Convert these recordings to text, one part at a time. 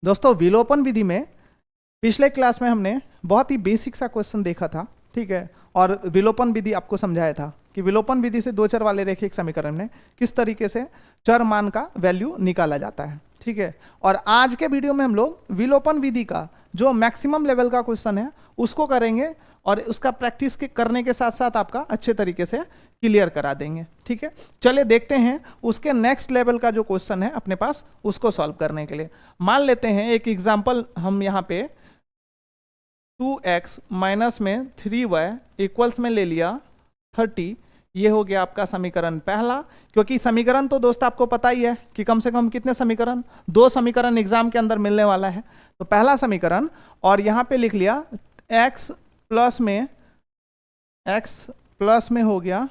दोस्तों विलोपन विधि में पिछले क्लास में हमने बहुत ही बेसिक सा क्वेश्चन देखा था, ठीक है। और विलोपन विधि आपको समझाया था कि विलोपन विधि से दो चर वाले रेखिक समीकरण में किस तरीके से चर मान का वैल्यू निकाला जाता है, ठीक है। और आज के वीडियो में हम लोग विलोपन विधि का जो मैक्सिमम लेवल का क्वेश्चन है उसको करेंगे और उसका प्रैक्टिस करने के साथ साथ आपका अच्छे तरीके से क्लियर करा देंगे, ठीक है। चलिए देखते हैं उसके नेक्स्ट लेवल का जो क्वेश्चन है अपने पास उसको सॉल्व करने के लिए। मान लेते हैं एक एग्जांपल, हम यहाँ पे 2x माइनस में 3y इक्वल्स में ले लिया 30। ये हो गया आपका समीकरण पहला, क्योंकि समीकरण तो दोस्त आपको पता ही है कि कम से कम कितने समीकरण, दो समीकरण एग्जाम के अंदर मिलने वाला है। तो पहला समीकरण, और यहाँ पे लिख लिया x प्लस में हो गया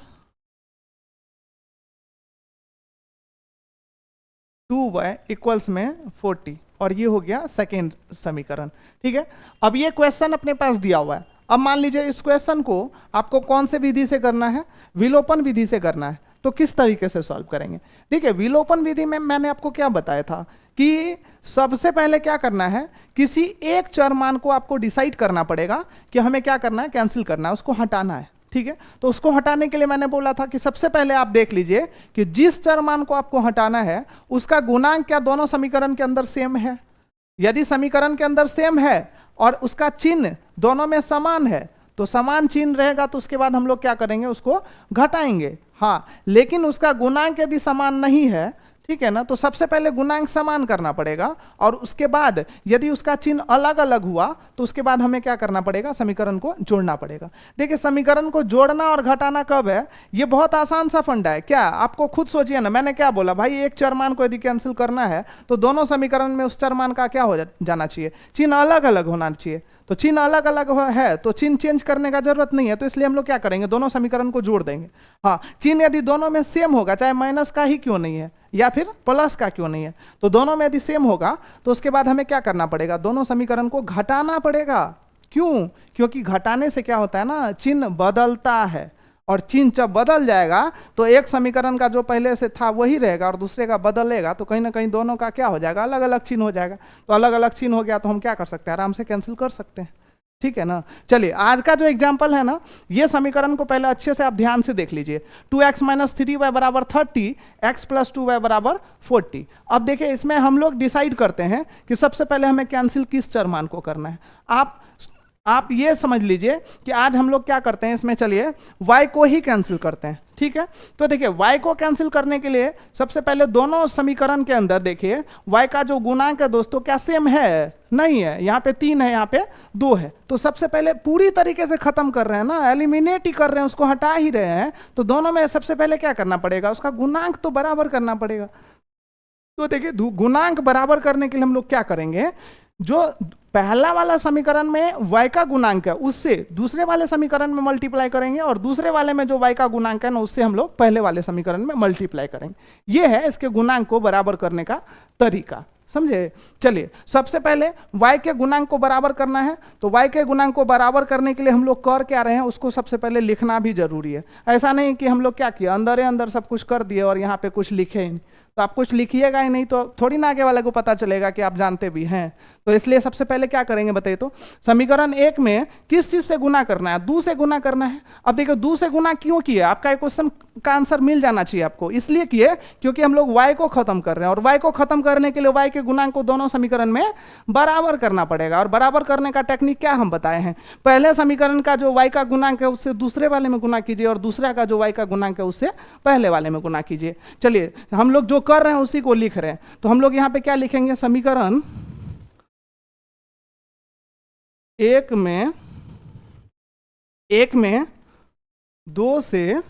2y इक्वल्स में 40, और ये हो गया सेकेंड समीकरण, ठीक है। अब ये क्वेश्चन अपने पास दिया हुआ है। अब मान लीजिए इस क्वेश्चन को आपको कौन से विधि से करना है, विलोपन विधि से करना है। तो किस तरीके से सॉल्व करेंगे, देखिए विलोपन विधि में मैंने आपको क्या बताया था कि सबसे पहले क्या करना है, किसी एक चर मान को आपको डिसाइड करना पड़ेगा कि हमें क्या करना है, कैंसिल करना है, उसको हटाना है, ठीक है। तो उसको हटाने के लिए मैंने बोला था कि सबसे पहले आप देख लीजिए कि जिस चर मान को आपको हटाना है उसका गुणांक क्या दोनों समीकरण के अंदर सेम है। यदि समीकरण के अंदर सेम है और उसका चिन्ह दोनों में समान है, तो समान चिन्ह रहेगा तो उसके बाद हम लोग क्या करेंगे, उसको घटाएंगे। हाँ, लेकिन उसका गुणांक यदि समान नहीं है, ठीक है ना, तो सबसे पहले गुणांक समान करना पड़ेगा और उसके बाद यदि उसका चिन्ह अलग अलग हुआ तो उसके बाद हमें क्या करना पड़ेगा, समीकरण को जोड़ना पड़ेगा। देखिए समीकरण को जोड़ना और घटाना कब है, ये बहुत आसान सा फंडा है। क्या आपको खुद सोचिए ना, मैंने क्या बोला भाई, एक चर मान को यदि कैंसिल करना है तो दोनों समीकरण में उस चर मान का क्या हो जाना चाहिए, चिन्ह अलग अलग होना चाहिए। तो चिन्ह अलग अलग है तो चिन्ह चेंज करने का जरूरत नहीं है, तो इसलिए हम लोग क्या करेंगे, दोनों समीकरण को जोड़ देंगे। हाँ, चिन्ह यदि दोनों में सेम होगा, चाहे माइनस का ही क्यों नहीं है या फिर प्लस का क्यों नहीं है, तो दोनों में यदि सेम होगा तो उसके बाद हमें क्या करना पड़ेगा, दोनों समीकरण को घटाना पड़ेगा। क्यों? क्योंकि घटाने से क्या होता है ना, चिन्ह बदलता है, और चिन्ह जब बदल जाएगा तो एक समीकरण का जो पहले से था वही रहेगा और दूसरे का बदलेगा, तो कहीं ना कहीं दोनों का क्या हो जाएगा, अलग अलग चिन्ह हो जाएगा। तो अलग अलग चिन्ह हो गया तो हम क्या कर सकते हैं, आराम से कैंसिल कर सकते हैं, ठीक है ना। चलिए आज का जो एग्जाम्पल है ना, ये समीकरण को पहले अच्छे से आप ध्यान से देख लीजिए। 2x माइनस 3y बराबर 30, x प्लस 2y बराबर 40। अब देखिए इसमें हम लोग डिसाइड करते हैं कि सबसे पहले हमें कैंसिल किस चर मान को करना है। आप ये समझ लीजिए कि आज हम लोग क्या करते हैं इसमें, चलिए y को ही कैंसिल करते हैं, ठीक है। तो देखिए y को कैंसिल करने के लिए सबसे पहले दोनों समीकरण के अंदर देखिए y का जो गुणांक है दोस्तों क्या सेम है, नहीं है। यहाँ पे 3 है, यहाँ पे 2 है। तो सबसे पहले पूरी तरीके से खत्म कर रहे हैं ना, एलिमिनेट ही कर रहे हैं, उसको हटा ही रहे हैं। तो दोनों में सबसे पहले क्या करना पड़ेगा, उसका गुणांक तो बराबर करना पड़ेगा। तो देखिए गुणांक बराबर करने के लिए हम लोग क्या करेंगे, जो पहला वाला समीकरण में y का गुणांक है उससे दूसरे वाले समीकरण में मल्टीप्लाई करेंगे, और दूसरे वाले में जो y का गुणांक है ना उससे हम लोग पहले वाले समीकरण में मल्टीप्लाई करेंगे। ये है इसके गुणांक को बराबर करने का तरीका, समझे। चलिए सबसे पहले y के गुणांक को बराबर करना है, तो y के गुणांक को बराबर करने के लिए हम लोग कर क्या रहे हैं, उसको सबसे पहले लिखना भी जरूरी है। ऐसा नहीं कि हम लोग क्या किया, अंदर अंदर सब कुछ कर दिए और यहाँ पे कुछ लिखे ही नहीं। तो आप कुछ लिखिएगा ही नहीं तो थोड़ी ना आगे वाले को पता चलेगा कि आप जानते भी हैं। तो इसलिए सबसे पहले क्या करेंगे बताइए, तो समीकरण 1 में किस चीज से गुना करना है, 2 से गुना करना है। अब देखिए 2 से गुना क्यों किया, आपका क्वेश्चन का आंसर मिल जाना चाहिए आपको। इसलिए किए क्योंकि हम लोग y को खत्म कर रहे हैं, और y को खत्म करने के लिए y के गुणांक को दोनों समीकरण में बराबर करना पड़ेगा। और बराबर करने का टेक्निक क्या हम बताए हैं, पहले समीकरण का जो y का गुणांक है उससे दूसरे वाले में गुना कीजिए, और दूसरा का जो y का गुणांक है उससे पहले वाले में गुना कीजिए। चलिए हम लोग जो कर रहे हैं उसी को लिख रहे हैं, तो हम लोग यहाँ पे क्या लिखेंगे, समीकरण 1 में 2 से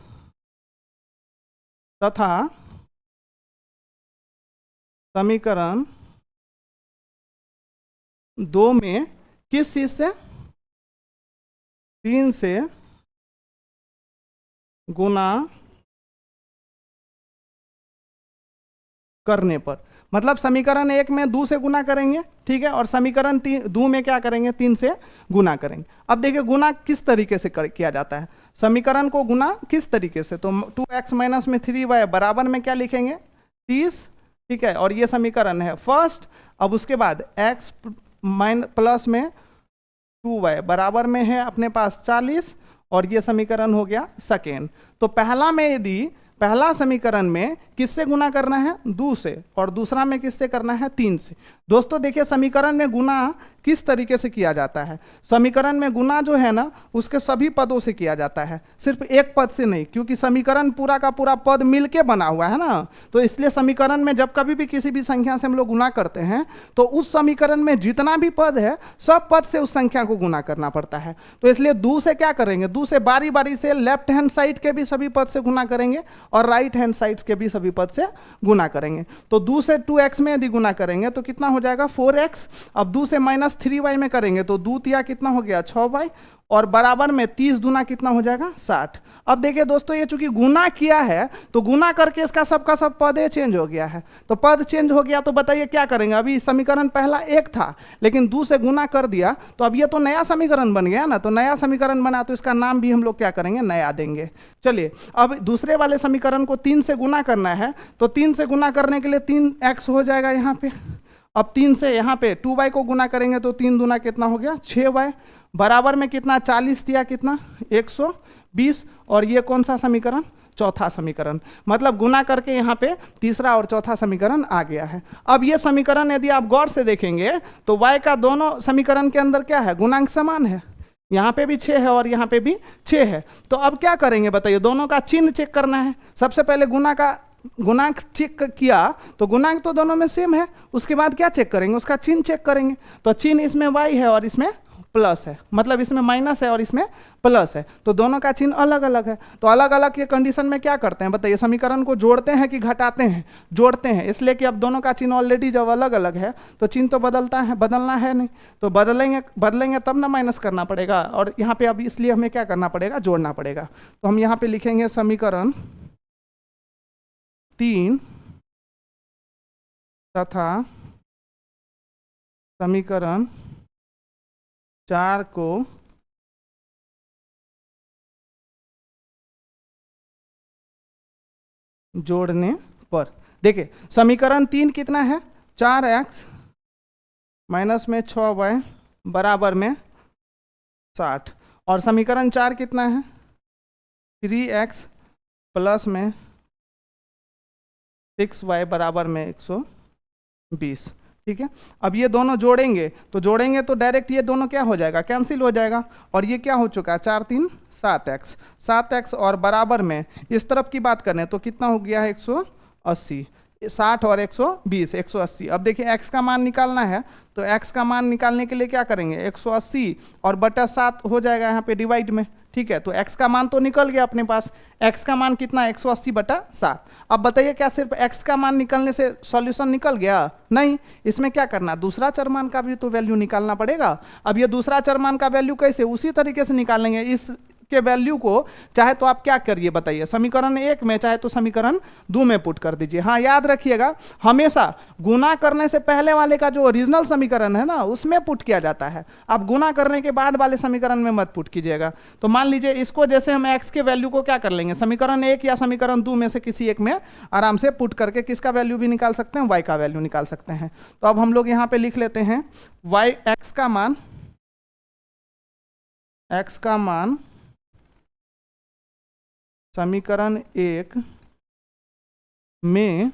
तथा समीकरण 2 में किस चीज से, 3 से गुना करने पर, मतलब समीकरण 1 में 2 से गुना करेंगे, ठीक है, और समीकरण 2 में क्या करेंगे, 3 से गुना करेंगे। अब देखिए गुना किस तरीके से किया जाता है, समीकरण को गुना किस तरीके से, तो 2x माइनस में 3y बराबर में क्या लिखेंगे, 30 ठीक है, और ये समीकरण है फर्स्ट। अब उसके बाद x प्लस में 2y बराबर में है अपने पास 40, और ये समीकरण हो गया सेकेंड। तो पहला में यदि पहला समीकरण में किससे गुना करना है, 2 से, और दूसरा में किससे करना है, 3 से। दोस्तों देखिए समीकरण में गुना किस तरीके से किया जाता है। समीकरण में गुना जो है ना उसके सभी पदों से किया जाता है, सिर्फ एक पद से नहीं, क्योंकि समीकरण पूरा का पूरा पद मिलके बना हुआ है ना। तो इसलिए समीकरण में जब कभी भी किसी भी संख्या से हम लोग गुना करते हैं तो उस समीकरण में जितना भी पद है सब पद से उस संख्या को गुना करना पड़ता है। तो इसलिए 2 से क्या करेंगे, 2 से बारी बारी से लेफ्ट हैंड साइड के भी सभी पद से गुना करेंगे और राइट हैंड साइड के भी सभी पद से गुना करेंगे। तो 2 से 2x में यदि गुना करेंगे तो कितना हो जाएगा, 4x। अब 2 से माइनस 3y में करेंगे तो 2 तिया कितना हो गया, 6y, और बराबर में 30 दूना कितना हो जाएगा, 60। अब देखिए दोस्तों ये चूंकि गुना किया है तो गुना करके इसका सबका सब पद चेंज हो गया है। तो पद चेंज हो गया तो बताइए क्या करेंगे। अभी समीकरण पहला 1 था लेकिन 2 से गुना कर दिया तो अब ये तो नया समीकरण बन गया ना। तो नया समीकरण बना तो इसका नाम भी हम लोग क्या करेंगे, नया देंगे। चलिए अब दूसरे वाले समीकरण को 3 से गुना करना है तो 3 से गुना करने के लिए 3x हो जाएगा यहाँ पे। अब 3 से यहाँ पे 2y को गुना करेंगे तो 3 दूना कितना हो गया, 6y, बराबर में कितना, 40 दिया कितना, 120। और ये कौन सा समीकरण, चौथा समीकरण। मतलब गुना करके यहाँ पे तीसरा और चौथा समीकरण आ गया है। अब ये समीकरण यदि आप गौर से देखेंगे तो y का दोनों समीकरण के अंदर क्या है, गुणांक समान है। यहाँ पे भी 6 है और यहाँ पे भी 6 है। तो अब क्या करेंगे बताइए, दोनों का चिन्ह चेक करना है। सबसे पहले गुणांक चेक किया तो गुणांक तो दोनों में सेम है, उसके बाद क्या चेक करेंगे, उसका चिन्ह चेक करेंगे। तो चिन्ह इसमें y है और इसमें प्लस है, मतलब इसमें माइनस है और इसमें प्लस है, तो दोनों का चिन्ह अलग अलग है। तो अलग अलग के कंडीशन में क्या करते हैं बताइए, समीकरण को जोड़ते हैं कि घटाते हैं, जोड़ते हैं। इसलिए कि अब दोनों का चिन्ह ऑलरेडी जब अलग अलग है तो चिन्ह तो बदलना है नहीं, तो बदलेंगे तब ना माइनस करना पड़ेगा। और यहाँ पे अब इसलिए हमें क्या करना पड़ेगा, जोड़ना पड़ेगा। तो हम यहाँ पे लिखेंगे समीकरण 3 तथा समीकरण 4 को जोड़ने पर, देखिए समीकरण 3 कितना है, 4x माइनस में 6y बराबर में 60, और समीकरण 4 कितना है, 3x प्लस में 6y बराबर में 120। ठीक है, अब ये दोनों जोड़ेंगे तो डायरेक्ट ये दोनों क्या हो जाएगा, कैंसिल हो जाएगा। और ये क्या हो चुका है, 4 3 7x, और बराबर में इस तरफ की बात करें तो कितना हो गया है, 180। 60 और 120, 180। अब देखिए x का मान निकालना है तो x का मान निकालने के लिए क्या करेंगे, 180 और बटा 7 हो जाएगा यहाँ पे डिवाइड में। ठीक है, तो x का मान तो निकल गया अपने पास, x का मान कितना, 180 बटा 7। अब बताइए क्या सिर्फ x का मान निकलने से सॉल्यूशन निकल गया, नहीं, इसमें क्या करना, दूसरा चरमान का भी तो वैल्यू निकालना पड़ेगा। अब ये दूसरा चरमान का वैल्यू कैसे, उसी तरीके से निकालेंगे। इस के वैल्यू को चाहे तो आप क्या करिए बताइए, समीकरण 1 में चाहे तो समीकरण 2 में पुट कर दीजिए। हाँ याद रखिएगा, हमेशा गुना करने से पहले वाले का जो ओरिजिनल समीकरण है ना उसमें पुट किया जाता है। आप गुना करने के बाद वाले समीकरण में मत पुट कीजिएगा। तो मान लीजिए इसको जैसे हम x के वैल्यू को क्या कर लेंगे, समीकरण 1 या समीकरण 2 में से किसी एक में आराम से पुट करके किसका वैल्यू भी निकाल सकते हैं, y का वैल्यू निकाल सकते हैं। तो अब हम लोग यहाँ पे लिख लेते हैं x का मान समीकरण 1 में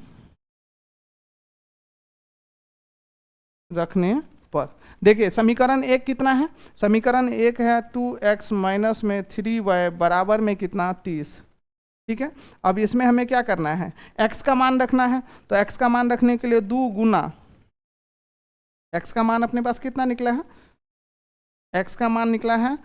रखने पर, देखिए समीकरण 1 कितना है, समीकरण 1 है 2x माइनस में 3y बराबर में कितना, 30। ठीक है, अब इसमें हमें क्या करना है, x का मान रखना है। तो x का मान रखने के लिए 2 गुना, x का मान अपने पास कितना निकला है, x का मान निकला है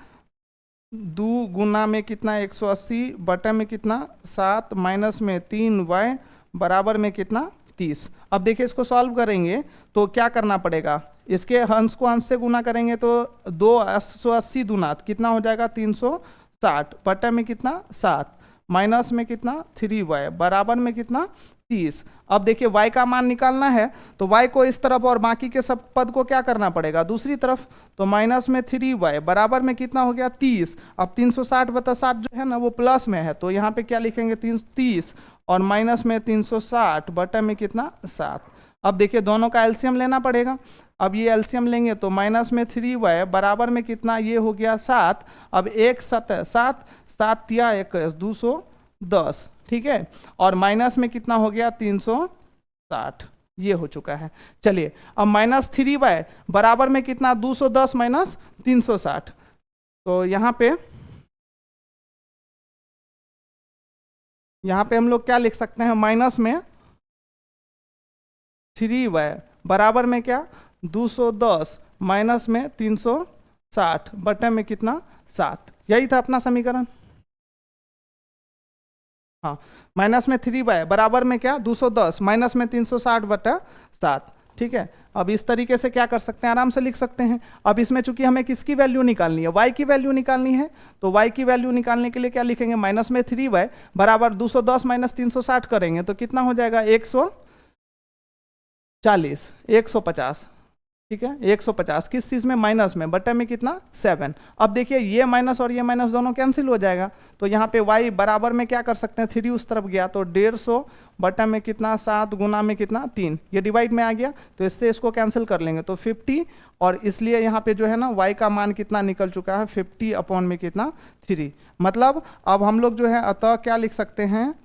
2 गुना में कितना, 180 बटा में कितना 7 माइनस में 3y बराबर में कितना, 30। अब देखिए इसको सॉल्व करेंगे तो क्या करना पड़ेगा, इसके अंश को अंश से गुना करेंगे तो 280 दूना कितना हो जाएगा, 360 बटा में कितना 7 माइनस में कितना 3y बराबर में कितना 30। अब देखिए y का मान निकालना है तो y को इस तरफ और बाकी के सब पद को क्या करना पड़ेगा, दूसरी तरफ। तो माइनस में 3y बराबर में कितना हो गया, 30। अब 360 बटा 60 जो है ना वो प्लस में है तो यहाँ पे क्या लिखेंगे, 30 और माइनस में 360 बटे में कितना 7। अब देखिए दोनों का एलसीएम लेना पड़ेगा। अब ये एलसीएम लेंगे तो माइनस में 3y बराबर में कितना, ये हो गया 7। अब 1 7 7 7 या 21 210, ठीक है, और माइनस में कितना हो गया 360, ये हो चुका है। चलिए अब माइनस 3y बराबर में कितना 210 माइनस 360, तो यहाँ पे हम लोग क्या लिख सकते हैं, माइनस में 3y बराबर में क्या 210 माइनस में 360 बटे में कितना 7, यही था अपना समीकरण। हाँ, माइनस में 3y बराबर में क्या 210 माइनस में 360 बटा 7, ठीक है। अब इस तरीके से क्या कर सकते हैं, आराम से लिख सकते हैं। अब इसमें चूंकि हमें किसकी वैल्यू निकालनी है, y की वैल्यू निकालनी है, तो y की वैल्यू निकालने के लिए क्या लिखेंगे, माइनस में 3y बराबर 210 माइनस 360 करेंगे तो कितना हो जाएगा 140 150, ठीक है, 150 किस चीज में, माइनस में, बटे में कितना 7। अब देखिए ये माइनस और ये माइनस दोनों कैंसिल हो जाएगा, तो यहाँ पे y बराबर में क्या कर सकते हैं, 3 उस तरफ गया तो 150 बटे में कितना 7 गुना में कितना 3, ये डिवाइड में आ गया, तो इससे इसको कैंसिल कर लेंगे तो 50, और इसलिए यहाँ पे जो है ना y का मान कितना निकल चुका है 50 अपॉन में कितना 3। मतलब अब हम लोग जो है अतः क्या लिख सकते हैं,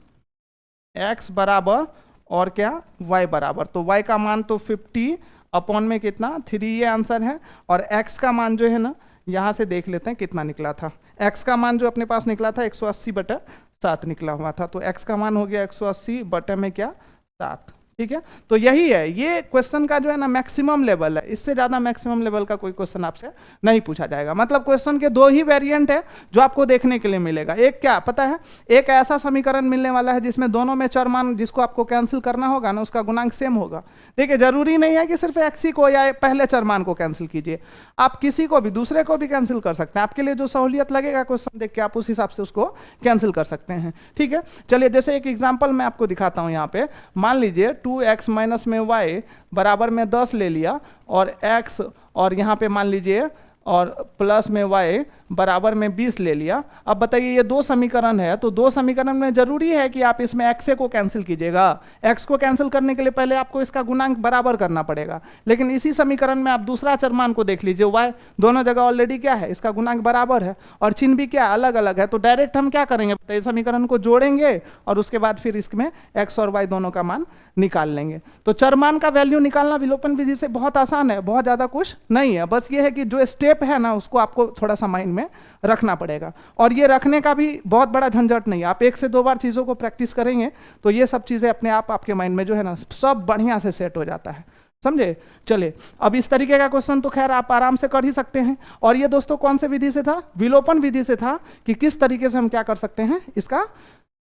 x बराबर और क्या y बराबर, तो y का मान तो 50 अपॉन में कितना 3, ये आंसर है। और x का मान जो है ना, यहाँ से देख लेते हैं कितना निकला था। x का मान जो अपने पास निकला था 180 बटे 7 निकला हुआ था, तो x का मान हो गया 180 बटे में क्या 7, ठीक है। तो यही है, ये क्वेश्चन का जो है ना मैक्सिमम लेवल है, इससे ज्यादा मैक्सिमम लेवल का कोई क्वेश्चन आपसे नहीं पूछा जाएगा। मतलब क्वेश्चन के 2 ही वेरिएंट है जो आपको देखने के लिए मिलेगा। एक क्या पता है, एक ऐसा समीकरण मिलने वाला है जिसमें दोनों में चर मान जिसको आपको कैंसिल करना होगा ना, उसका गुणांक सेम होगा। देखिए जरूरी नहीं है कि सिर्फ x को या पहले चर मान को कैंसिल कीजिए, आप किसी को भी दूसरे को भी कैंसिल कर सकते हैं। आपके लिए जो सहूलियत लगेगा क्वेश्चन देख के आप उस हिसाब से उसको कैंसिल कर सकते हैं, ठीक है। चलिए जैसे एक एग्जांपल मैं आपको दिखाता हूं। यहाँ पे मान लीजिए 2x माइनस में y बराबर में 10 ले लिया, और x और यहाँ पे मान लीजिए और प्लस में y बराबर में 20 ले लिया। अब बताइए ये 2 समीकरण है, तो 2 समीकरण में जरूरी है कि आप इसमें x को कैंसिल कीजिएगा। x को कैंसिल करने के लिए पहले आपको इसका गुणांक बराबर करना पड़ेगा, लेकिन इसी समीकरण में आप दूसरा चर मान को देख लीजिए y, दोनों जगह ऑलरेडी क्या है, इसका गुणांक बराबर है और चिन्ह भी क्या अलग अलग है। तो डायरेक्ट हम क्या करेंगे, बताइए समीकरण को जोड़ेंगे और उसके बाद फिर इसमें x और y दोनों का मान निकाल लेंगे। तो चर मान का वैल्यू निकालना विलोपन विधि से बहुत आसान है, बहुत ज्यादा कुछ नहीं है। बस ये है कि जो स्टेप है ना उसको आपको थोड़ा सा माइंड में रखना पड़ेगा, और ये रखने का भी बहुत बड़ा झंझट नहीं है। आप 1 से 2 बार चीजों को प्रैक्टिस करेंगे तो ये सब चीजें अपने आप आपके माइंड में जो है ना सब बढ़िया से सेट हो जाता है, समझे। चलिए अब इस तरीके का क्वेश्चन तो खैर आप आराम से कर ही सकते हैं। और ये दोस्तों कौन से विधि से था, विलोपन विधि से था, कि किस तरीके से हम क्या कर सकते हैं, इसका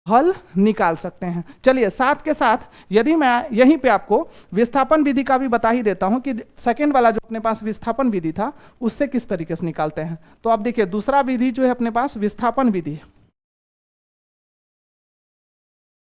हल निकाल सकते हैं। चलिए साथ के साथ यदि मैं यहीं पे आपको विस्थापन विधि का भी बता ही देता हूं कि सेकंड वाला जो अपने पास विस्थापन विधि था उससे किस तरीके से निकालते हैं। तो आप देखिए दूसरा विधि जो है अपने पास विस्थापन विधि,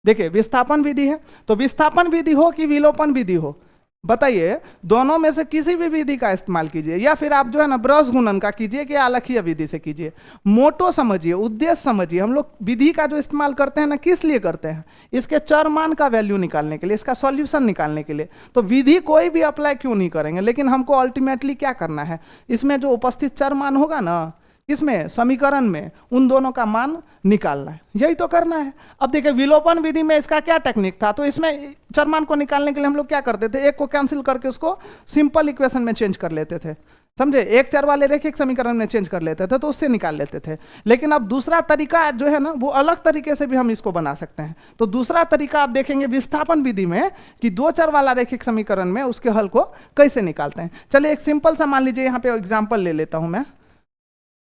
देखिए विस्थापन विधि है, तो विस्थापन विधि हो कि विलोपन विधि हो, बताइए दोनों में से किसी भी विधि का इस्तेमाल कीजिए, या फिर आप जो है ना ब्रश गुणन का कीजिए कि आलेखीय विधि से कीजिए। मोटो समझिए, उद्देश्य समझिए, हम लोग विधि का जो इस्तेमाल करते हैं ना किस लिए करते हैं, इसके चर मान का वैल्यू निकालने के लिए, इसका सॉल्यूशन निकालने के लिए। तो विधि कोई भी अप्लाई क्यों नहीं करेंगे, लेकिन हमको अल्टीमेटली क्या करना है, इसमें जो उपस्थित चर मान होगा ना, इसमें समीकरण में उन दोनों का मान निकालना है, यही तो करना है। अब देखिए विलोपन विधि में इसका क्या टेक्निक था, तो इसमें चर मान को निकालने के लिए हम लोग क्या करते थे, एक को कैंसिल करके उसको सिंपल इक्वेशन में चेंज कर लेते थे, समझे। एक चर वाले रैखिक समीकरण में चेंज कर लेते थे तो उससे निकाल लेते थे। लेकिन अब दूसरा तरीका जो है ना वो अलग तरीके से भी हम इसको बना सकते हैं। तो दूसरा तरीका आप देखेंगे विस्थापन विधि में कि 2 चर वाला रैखिक समीकरण में उसके हल को कैसे निकालते हैं। चलिए एक सिंपल सा मान लीजिए यहाँ पे एग्जाम्पल ले लेता हूं मैं,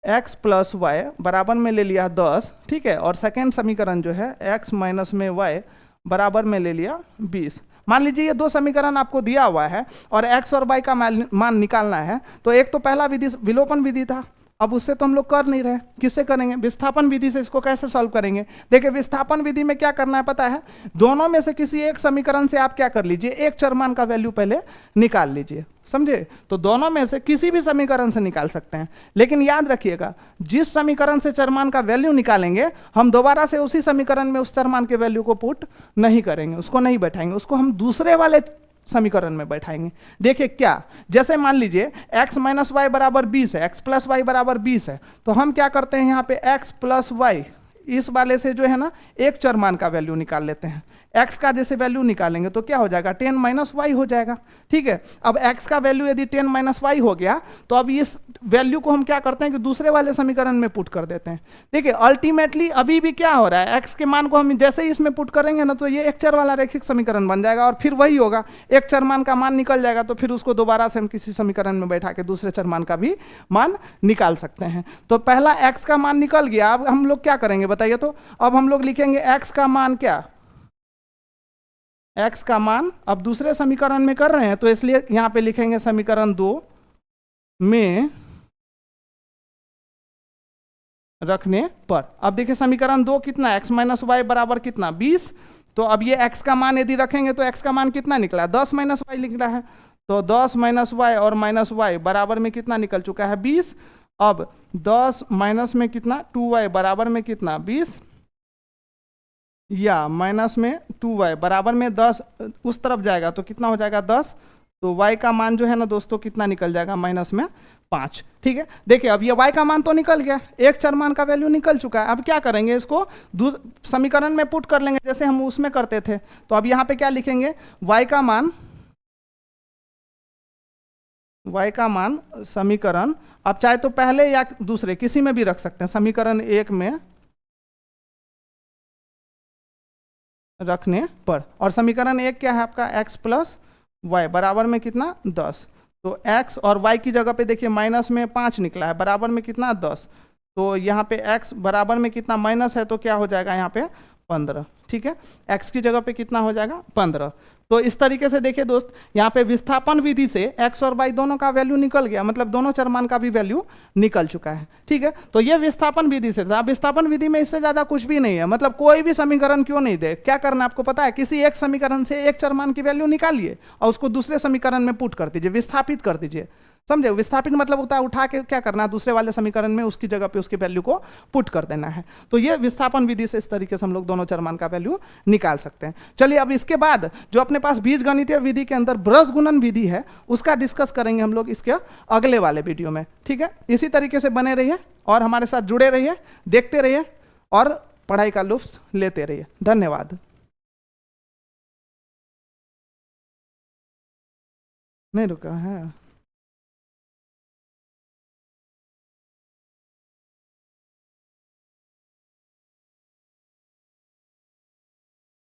x प्लस वाई बराबर में ले लिया 10, ठीक है, और सेकेंड समीकरण जो है x माइनस में y बराबर में ले लिया 20। मान लीजिए ये 2 समीकरण आपको दिया हुआ है और x और y का मान निकालना है। तो एक तो पहला विधि विलोपन विधि था, अब उससे तो हम लोग कर नहीं रहे, किससे करेंगे? विस्थापन विधि से। इसको कैसे सॉल्व करेंगे? देखिए विस्थापन विधि में क्या करना है पता है, दोनों में से किसी एक समीकरण से आप क्या कर लीजिए, एक चरमान का वैल्यू पहले निकाल लीजिए, समझे? तो दोनों में से किसी भी समीकरण से निकाल सकते हैं, लेकिन याद रखिएगा जिस समीकरण से चरमान का वैल्यू निकालेंगे हम दोबारा से उसी समीकरण में उस चरमान के वैल्यू को पुट नहीं करेंगे, उसको नहीं बैठाएंगे, उसको हम दूसरे वाले समीकरण में बैठाएंगे। देखिए क्या, जैसे मान लीजिए x माइनस वाई बराबर 20 है, x प्लस वाई बराबर 20 है, तो हम क्या करते हैं यहाँ पे x प्लस वाई इस वाले से जो है ना एक चरमान का वैल्यू निकाल लेते हैं। x का जैसे वैल्यू निकालेंगे तो क्या हो जाएगा, 10 माइनस वाई हो जाएगा, ठीक है। अब x का वैल्यू यदि 10 माइनस वाई हो गया तो अब इस वैल्यू को हम क्या करते हैं कि दूसरे वाले समीकरण में पुट कर देते हैं। देखिए अल्टीमेटली अभी भी क्या हो रहा है, x के मान को हम जैसे ही इसमें पुट करेंगे ना तो ये एक चर वाला रैखिक समीकरण बन जाएगा और फिर वही होगा, एक चर मान का मान निकल जाएगा तो फिर उसको दोबारा से हम किसी समीकरण में बैठा के दूसरे चर मान का भी मान निकाल सकते हैं। तो पहला x का मान निकल गया, अब हम लोग क्या करेंगे बताइए? तो अब हम लोग लिखेंगे x का मान क्या, x का मान अब दूसरे समीकरण में कर रहे हैं तो इसलिए यहां पे लिखेंगे समीकरण 2 में रखने पर। अब देखिए समीकरण 2 कितना, x माइनस वाई बराबर कितना 20, तो अब ये x का मान यदि रखेंगे तो x का मान कितना निकला, 10 माइनस वाई निकला है, तो 10 माइनस वाई और माइनस वाई बराबर में कितना निकल चुका है 20। अब 10 माइनस में कितना 2y बराबर में कितना 20, या माइनस में 2y बराबर में 10 उस तरफ जाएगा तो कितना हो जाएगा 10, तो y का मान जो है ना दोस्तों कितना निकल जाएगा माइनस में 5, ठीक है। देखिए अब ये y का मान तो निकल गया, एक चरमान का वैल्यू निकल चुका है। अब क्या करेंगे, इसको समीकरण में पुट कर लेंगे जैसे हम उसमें करते थे। तो अब यहाँ पे क्या लिखेंगे, y का मान समीकरण, अब चाहे तो पहले या दूसरे किसी में भी रख सकते हैं, समीकरण 1 में रखने पर। और समीकरण 1 क्या है आपका, x प्लस वाई बराबर में कितना 10, तो x और y की जगह पे देखिए माइनस में 5 निकला है, बराबर में कितना 10, तो यहाँ पे x बराबर में कितना माइनस है तो क्या हो जाएगा यहाँ पे 15, ठीक है। x की जगह पे कितना हो जाएगा 15। तो इस तरीके से देखिए दोस्त, यहाँ पे विस्थापन विधि से x और y दोनों का वैल्यू निकल गया, मतलब दोनों चरमान का भी वैल्यू निकल चुका है, ठीक है। तो ये विस्थापन विधि से था। विस्थापन विधि में इससे ज्यादा कुछ भी नहीं है, मतलब कोई भी समीकरण क्यों नहीं दे, क्या करना है आपको पता है, किसी एक समीकरण से एक चरमान की वैल्यू निकालिए और उसको दूसरे समीकरण में पुट कर दीजिए, विस्थापित कर दीजिए, समझे। विस्थापित मतलब होता है उठा के क्या करना है, दूसरे वाले समीकरण में उसकी जगह पे उसके वैल्यू को पुट कर देना है। तो ये विस्थापन विधि से इस तरीके से हम लोग दोनों चरमान का वैल्यू निकाल सकते हैं। चलिए अब इसके बाद जो अपने पास बीजगणितीय विधि के अंदर ब्रज गुणन विधि है उसका डिस्कस करेंगे हम लोग इसके अगले वाले वीडियो में, ठीक है। इसी तरीके से बने रहिए और हमारे साथ जुड़े रहिए, देखते रहिए और पढ़ाई का लुत्फ लेते रहिए। धन्यवाद। नहीं रुका है।